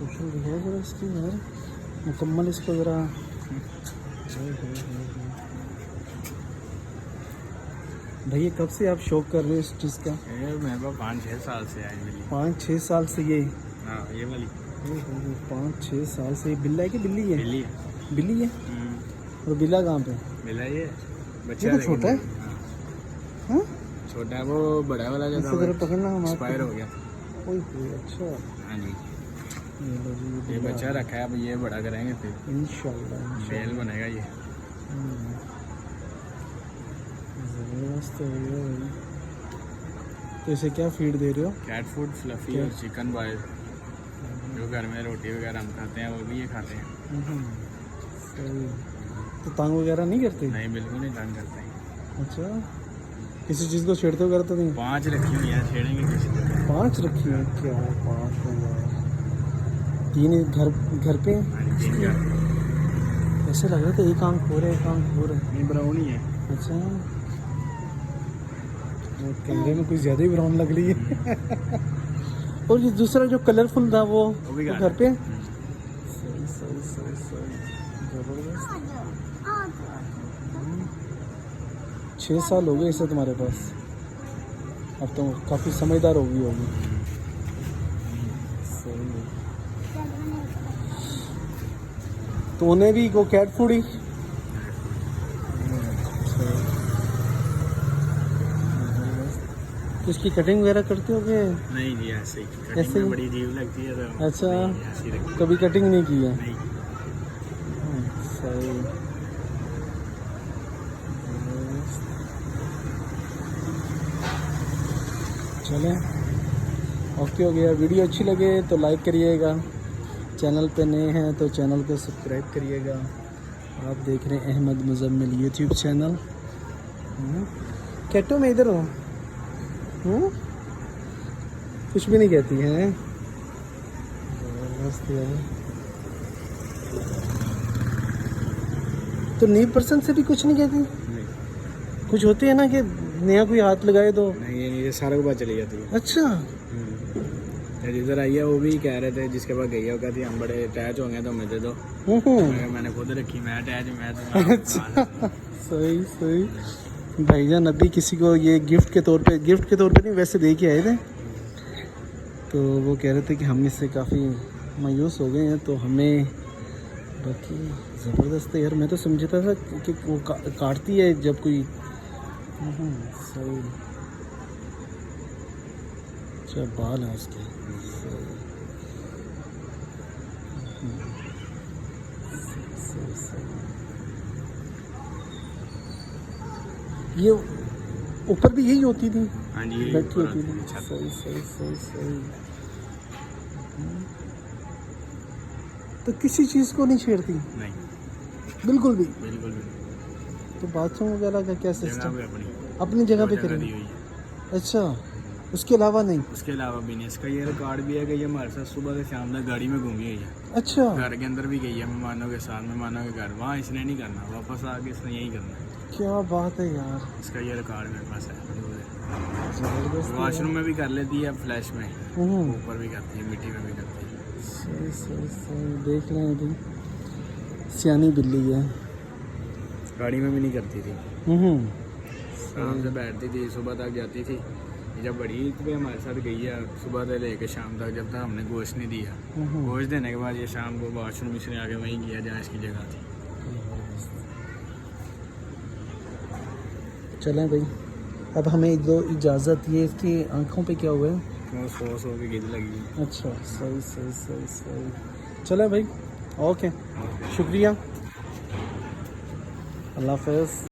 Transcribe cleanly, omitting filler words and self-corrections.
Social दिखाओ जरा इसकी यार, मुकम्मल इसको ज़रा। भैया कब से आप शौक कर रहे हो इस चीज़ का? ये मेरे पास 5-6 साल से आई मिली। 5-6 साल से ये? हाँ ये वाली 5-6 साल से। ये बिल्ला है कि बिल्ली है? बिल्ली है। बिल्ली है। और बिल्ला कहाँ पे? बिल्ला ये बच्चा ये तो छोटा है। हाँ? छोटा है वो, बड़ा वाला जो था पकड़ना हमारा एक्सपायर हो गया। ओए अच्छा। हाँ जी, ये लो जी, ये बच्चा रखा है, अब ये बड़ा करेंगे फिर इंशाल्लाह बेल बनेगा ये। ज़बरदस्त हो गया भाई। तो इसे क्या फीड दे रहे हो? कैट फूड, फ्लफी और चिकन बॉयल, जो घर में रोटी वगैरह हम खाते हैं वो भी ये खाते हैं। सही। तो तंग वगैरह नहीं करते? नहीं बिल्कुल नहीं तंग करते हैं। अच्छा, किसी चीज़ को छेड़ते वगैरह तो नहीं? 5 रखी हुई है, छेड़ेंगे किसी को। 5 रखी है क्या? 5 है यार। 3 घर पे हैं? हाँ जी, 3 का। ऐसे लग रहा था एक आंख हो रहा है, एक आंख हो रहा है। नहीं ब्राउन ही है। अच्छा, वो कैमरे में कुछ ज़्यादा ही ब्राउन लग रही है। और ये दूसरा जो कलरफुल था वो भी घर पे? सही सही सही सही, जबरदस्त। 6 साल हो गए इसे तुम्हारे पास, अब तो काफ़ी समझदार होगी होगी। सही है। तो उन्हें भी वो कैट फूड ही? तो इसकी कटिंग वगैरह करते हो गए? नहीं जी ऐसे ही, ऐसे कटिंग में ही? बड़ी अजीब लगती है तो अच्छा, नहीं, ऐसे ही रखी। कभी कटिंग नहीं की है? नहीं। सही। चलें, ओके हो गया। वीडियो अच्छी लगे तो लाइक करिएगा, चैनल पे नए हैं तो चैनल को सब्सक्राइब करिएगा। आप देख रहे हैं अहमद मुजम्मिल यूट्यूब चैनल। कैटो में इधर हो? कुछ भी नहीं कहती हैं। मस्त है। तो न्यू पर्सन से भी कुछ नहीं कहती? नहीं, कुछ होती है ना कि नया कोई हाथ लगाए तो? नहीं ये सारा को बात चली जाती है। अच्छा, जिधर आई है वो भी कह रहे थे, जिसके पास गई है वो कहती हम बड़े अटैच हो गए तो मुझे दो। मैंने खुद रखी, मैं अटैच, मैं तो अच्छा, सही सही। भाईजान अभी किसी को ये गिफ्ट के तौर पे नहीं वैसे दे के आए थे, तो वो कह रहे थे कि हम इससे काफ़ी मायूस हो गए हैं, तो हमें बाकी ज़बरदस्त है यार। मैं तो समझता था कि वो काटती है जब कोई। सही। अच्छा, बाल है उसके। ये ऊपर भी यही होती थी? हाँ जी, बैठी होती थी। अच्छा। सही सही सही सही। तो किसी चीज़ को नहीं छेड़ती? नहीं बिल्कुल भी? बिल्कुल भी। तो बाथरूम वगैरह का क्या जगह सिस्टम? पे अपनी जगह पे दी करेंगे? हुई है। अच्छा, उसके अलावा नहीं? उसके अलावा भी नहीं। इसका ये रिकॉर्ड भी है कि ये हमारे साथ सुबह से शाम तक गाड़ी में घूमी हुई है। अच्छा, घर के अंदर भी गई है मेहमानों के साथ, मेहमानों के घर, वहाँ इसने नहीं करना, वापस आके इसने यही करना है। क्या बात है यार, इसका ये रिकॉर्ड मेरे पास है। जबरदस्त है वॉशरूम में भी कर लेती है, फ्लैश में, यार। ऊपर भी करती है, मिट्टी में भी करती है। सही सही सही। देख लें अभी, सियानी बिल्ली है। गाड़ी में भी नहीं करती थी, आराम से बैठती थी, सुबह तक जाती थी। जब बड़ी ईद पे हमारे साथ गई है, सुबह से लेकर शाम तक, जब तक हमने गोश्त नहीं दिया। गोश्त देने के बाद ये शाम को वॉशरूम इसने आके वहीं किया जहाँ इसकी जगह थी। चलें भाई, अब हमें दो इजाज़त। ये इसकी आंखों पे क्या हुआ है? वो सो के गिद लगी। अच्छा, सही सही सही सही। चलें भाई, ओके, शुक्रिया, अल्लाह हाफ़िज़।